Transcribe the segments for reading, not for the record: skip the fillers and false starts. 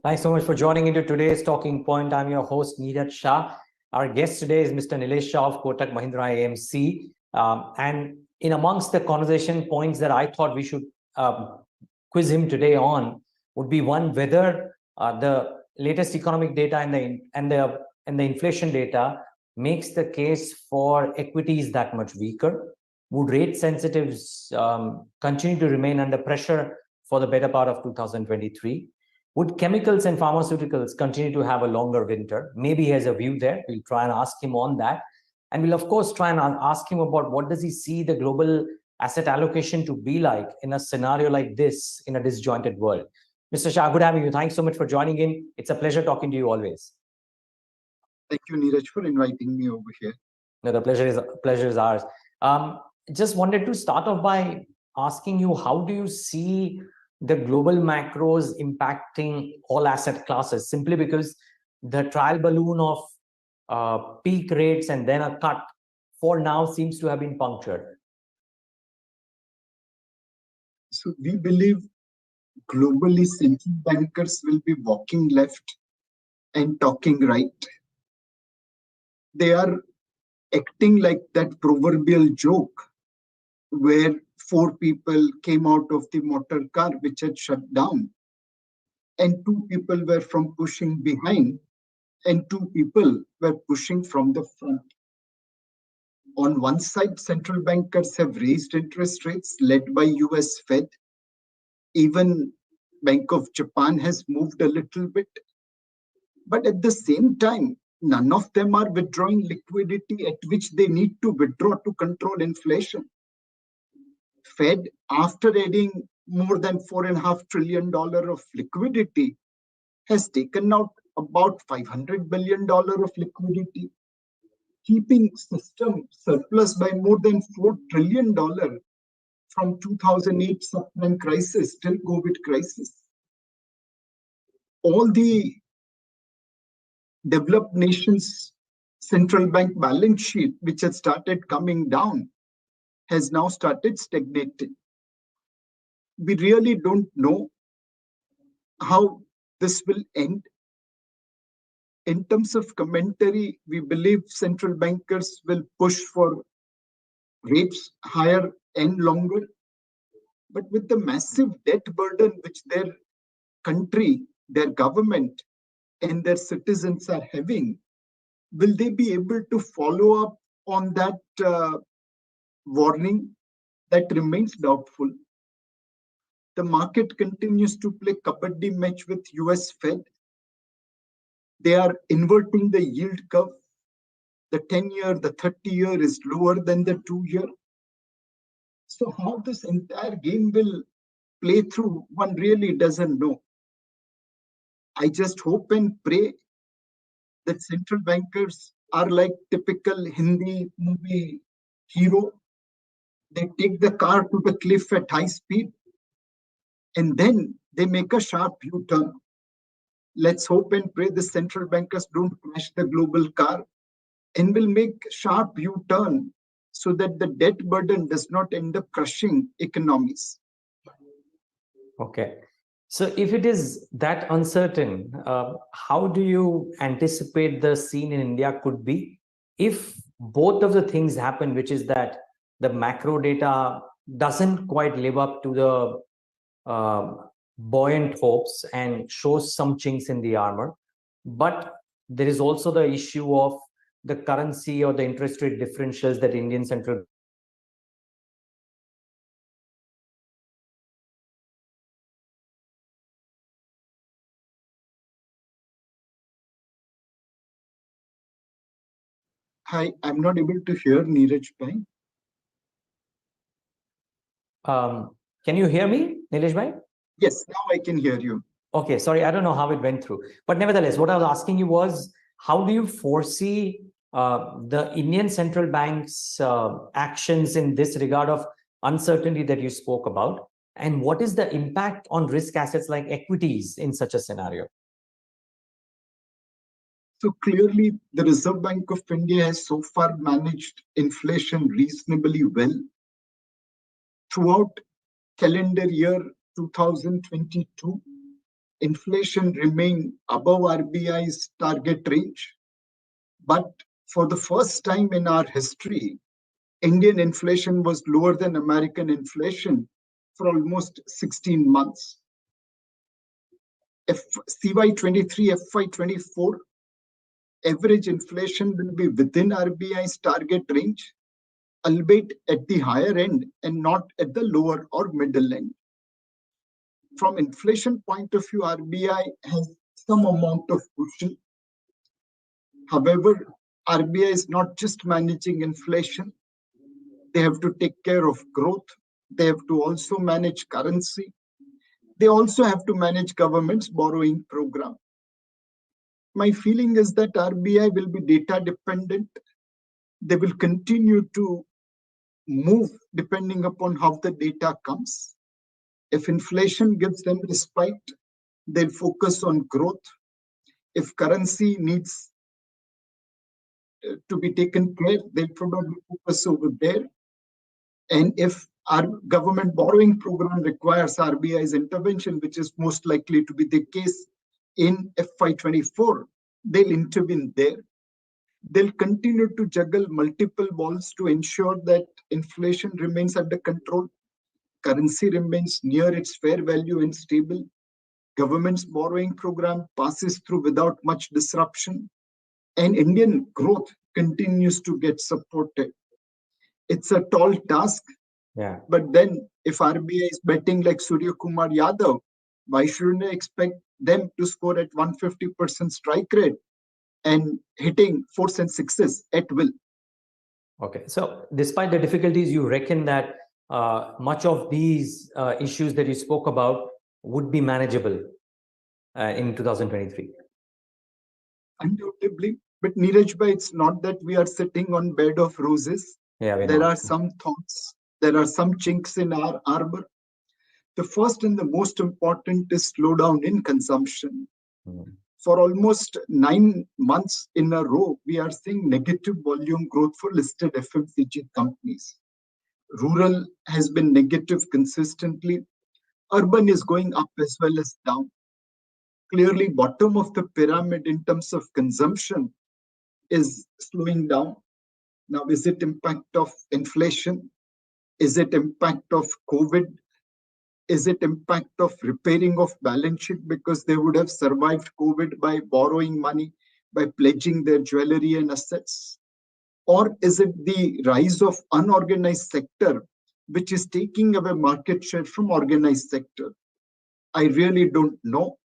Thanks so much for joining into today's Talking Point. I'm your host, Neelash Shah. Our guest today is Mr. Neelash Shah of Kotak Mahindra AMC. And in amongst the conversation points that I thought we should quiz him today on would be one, whether the latest economic data and the inflation data makes the case for equities that much weaker. Would rate sensitives continue to remain under pressure for the better part of 2023? Would chemicals and pharmaceuticals continue to have a longer winter? Maybe he has a view there. We'll try and ask him on that. And we'll, of course, try and ask him about what does he see the global asset allocation to be like in a scenario like this in a disjointed world. Mr. Shah, good having you. Thanks so much for joining in. It's a pleasure talking to you always. Thank you, Neeraj, for inviting me over here. No, the pleasure is ours. Just wanted to start off by asking you, how do you see the global macros impacting all asset classes, simply because the trial balloon of peak rates and then a cut for now seems to have been punctured? So we believe globally central bankers will be walking left and talking right. They are acting like that proverbial joke where 4 people came out of the motor car which had shut down, and 2 people were from pushing behind, and 2 people were pushing from the front. On one side, central bankers have raised interest rates led by US Fed. Even Bank of Japan has moved a little bit. But at the same time, none of them are withdrawing liquidity at which they need to withdraw to control inflation. Fed, after adding more than $4.5 trillion of liquidity, has taken out about $500 billion of liquidity, keeping system surplus by more than $4 trillion from 2008 subprime crisis till COVID crisis. All the developed nations' central bank balance sheet, which had started coming down, has now started stagnating. We really don't know how this will end. In terms of commentary, we believe central bankers will push for rates higher and longer. But with the massive debt burden which their country, their government, and their citizens are having, will they be able to follow up on that warning? That remains doubtful. The market continues to play kabaddi match with US Fed. They are inverting the yield curve. The 10-year, the 30-year is lower than the 2-year. So how this entire game will play through, one really doesn't know. I just hope and pray that central bankers are like typical Hindi movie hero. They take the car to the cliff at high speed, and then they make a sharp U-turn. Let's hope and pray the central bankers don't crash the global car and will make sharp U-turn so that the debt burden does not end up crushing economies. Okay. So if it is that uncertain, how do you anticipate the scene in India could be if both of the things happen, which is that the macro data doesn't quite live up to the buoyant hopes and shows some chinks in the armor, but there is also the issue of the currency or the interest rate differentials that Indian central Hi, I'm not able to hear Neeraj Bhai. Can you hear me, Neelash bhai? Yes, now I can hear you. Okay, sorry, I don't know how it went through. But nevertheless, what I was asking you was, how do you foresee the Indian central bank's actions in this regard of uncertainty that you spoke about? And what is the impact on risk assets like equities in such a scenario? So clearly, the Reserve Bank of India has so far managed inflation reasonably well. Throughout calendar year 2022, inflation remained above RBI's target range. But for the first time in our history, Indian inflation was lower than American inflation for almost 16 months. CY23, FY24, average inflation will be within RBI's target range, albeit at the higher end and not at the lower or middle end. From inflation point of view, RBI has some amount of cushion. However, RBI is not just managing inflation. They have to take care of growth. They have to also manage currency. They also have to manage government's borrowing program. My feeling is that RBI will be data dependent. They will continue to move depending upon how the data comes. If inflation gives them respite, they'll focus on growth. If currency needs to be taken care, they'll probably focus over there. And if our government borrowing program requires RBI's intervention, which is most likely to be the case in FY24, they'll intervene there. They'll continue to juggle multiple balls to ensure that inflation remains under control, currency remains near its fair value and stable, government's borrowing program passes through without much disruption, and Indian growth continues to get supported. It's a tall task, but then if RBI is betting like Surya Kumar Yadav, why shouldn't I expect them to score at 150% strike rate and hitting fours and sixes at will? Okay, so despite the difficulties, you reckon that much of these issues that you spoke about would be manageable in 2023? Undoubtedly. But Neeraj bhai, it's not that we are sitting on bed of roses. There are some thoughts. There are some chinks in our armor. The first and the most important is slowdown in consumption. For almost 9 months in a row, we are seeing negative volume growth for listed FMCG companies. Rural has been negative consistently. Urban is going up as well as down. Clearly, bottom of the pyramid in terms of consumption is slowing down. Now, is it impact of inflation? Is it impact of COVID? Is it impact of repairing of balance sheet because they would have survived COVID by borrowing money, by pledging their jewelry and assets? Or is it the rise of unorganized sector, which is taking away market share from organized sector? I really don't know.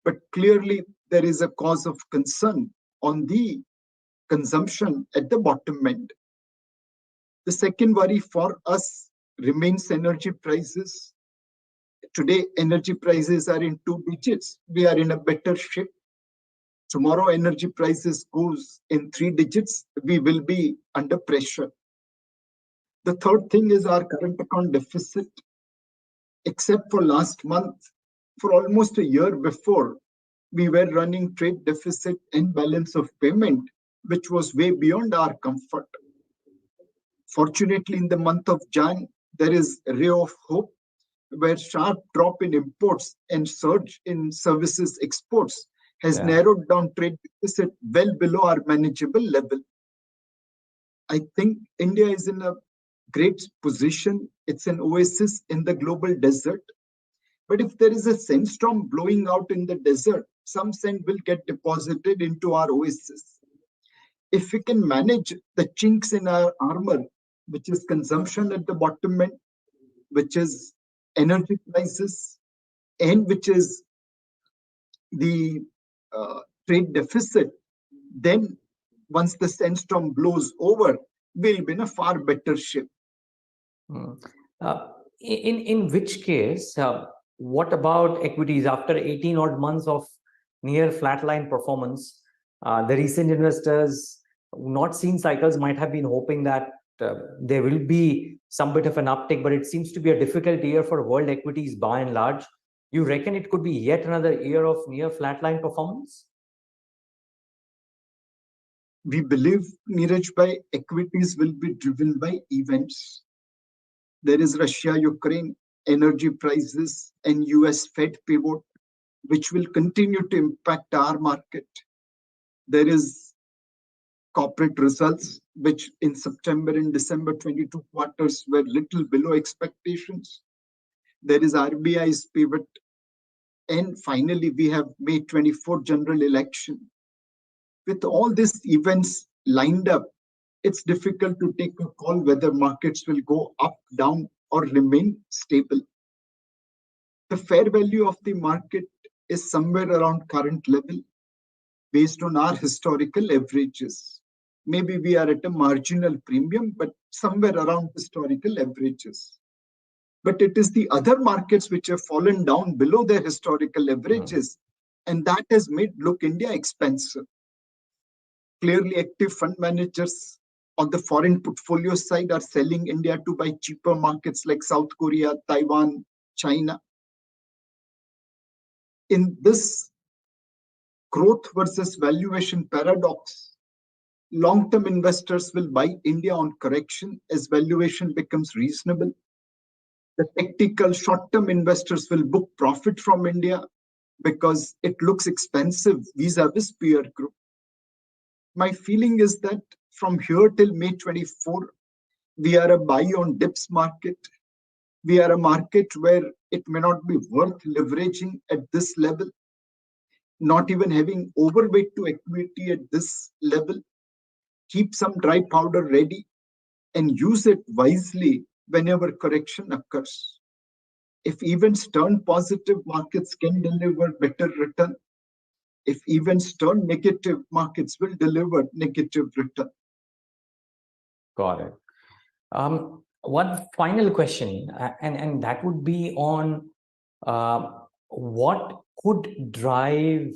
But clearly, there is a cause of concern on the consumption at the bottom end. The second worry for us remains energy prices. Today, energy prices are in 2 digits. We are in a better shape. Tomorrow, energy prices goes in 3 digits. We will be under pressure. The third thing is our current account deficit. Except for last month, for almost a year before, we were running trade deficit and balance of payment, which was way beyond our comfort. Fortunately, in the month of Jan, there is a ray of hope where sharp drop in imports and surge in services exports has narrowed down trade deficit well below our manageable level. I think India is in a great position. It's an oasis in the global desert. But if there is a sandstorm blowing out in the desert, some sand will get deposited into our oasis. If we can manage the chinks in our armor, which is consumption at the bottom end, which is energy prices, and which is the trade deficit, then once the sandstorm blows over, we'll be in a far better shape. In which case, what about equities? After 18 odd months of near flatline performance, the recent investors not seen cycles might have been hoping that there will be some bit of an uptick, but it seems to be a difficult year for world equities by and large. You reckon it could be yet another year of near flatline performance? We believe, Neeraj bhai, equities will be driven by events. There is Russia, Ukraine, energy prices, and US Fed pivot. which will continue to impact our market. There is corporate results, which in September and December 22 quarters were little below expectations. There is RBI's pivot. And finally, we have May 24 general election. With all these events lined up, it's difficult to take a call whether markets will go up, down, or remain stable. The fair value of the market is somewhere around current level based on our historical averages. Maybe we are at a marginal premium, but somewhere around historical averages. But it is the other markets which have fallen down below their historical averages, and that has made Look India expensive. Clearly, active fund managers on the foreign portfolio side are selling India to buy cheaper markets like South Korea, Taiwan, China. In this growth versus valuation paradox, long-term investors will buy India on correction as valuation becomes reasonable. The tactical short-term investors will book profit from India because it looks expensive vis-a-vis peer group. My feeling is that from here till May 24, we are a buy on dips market. We are a market where it may not be worth leveraging at this level, not even having overweight to equity at this level. Keep some dry powder ready and use it wisely whenever correction occurs. If events turn positive, markets can deliver better return. If events turn negative, markets will deliver negative return. Got it. One final question, and that would be on what could drive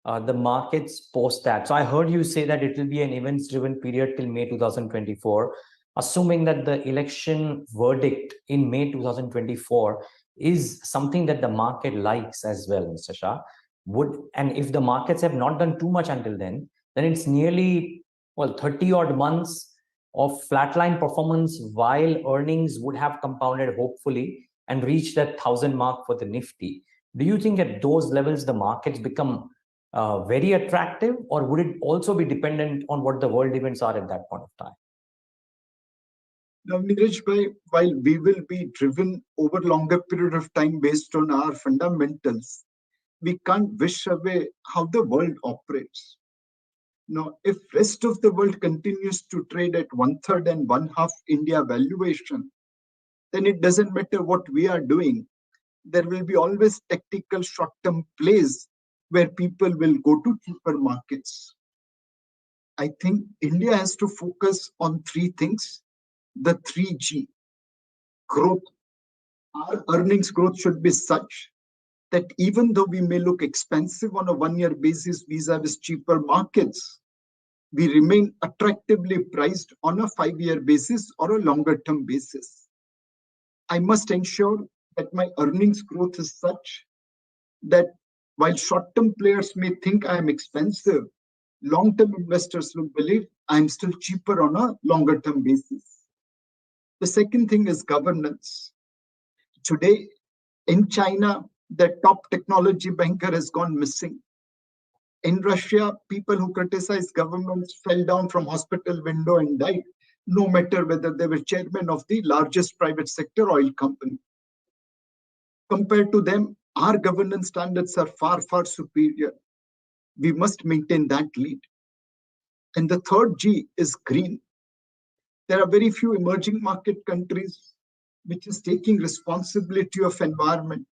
the markets post that. So I heard you say that it will be an events-driven period till May 2024, assuming that the election verdict in May 2024 is something that the market likes as well, Mr. Shah. And if the markets have not done too much until then it's nearly 30 odd months of flatline performance, while earnings would have compounded hopefully and reached that 1,000 mark for the Nifty. Do you think at those levels the markets become very attractive, or would it also be dependent on what the world events are at that point of time? Now, Neeraj bhai, while we will be driven over longer period of time based on our fundamentals, we can't wish away how the world operates. Now, if rest of the world continues to trade at 1/3 and 1/2 India valuation, then it doesn't matter what we are doing. There will be always tactical short-term plays where people will go to cheaper markets. I think India has to focus on three things. The 3G growth. Our earnings growth should be such that even though we may look expensive on a one-year basis vis-a-vis cheaper markets, we remain attractively priced on a 5-year basis or a longer-term basis. I must ensure that my earnings growth is such that while short-term players may think I am expensive, long-term investors will believe I am still cheaper on a longer-term basis. The second thing is governance. Today, in China, the top technology banker has gone missing. In Russia, people who criticize governments fell down from hospital window and died, no matter whether they were chairman of the largest private sector oil company. Compared to them, our governance standards are far, far superior. We must maintain that lead. And the third G is green. There are very few emerging market countries which is taking responsibility of environment.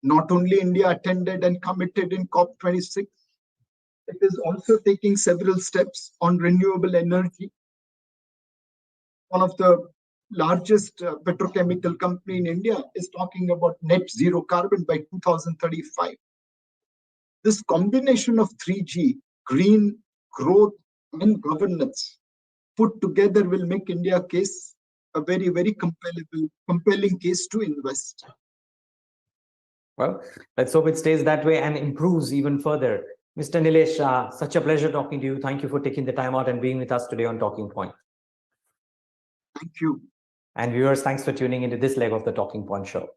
Not only India attended and committed in COP26, it is also taking several steps on renewable energy. One of the largest petrochemical company in India is talking about net zero carbon by 2035. This combination of 3G, green, growth, and governance put together will make India case a very, very compelling case to invest. Well, let's hope it stays that way and improves even further. Mr. Neelash, such a pleasure talking to you. Thank you for taking the time out and being with us today on Talking Point. Thank you. And viewers, thanks for tuning into this leg of the Talking Point show.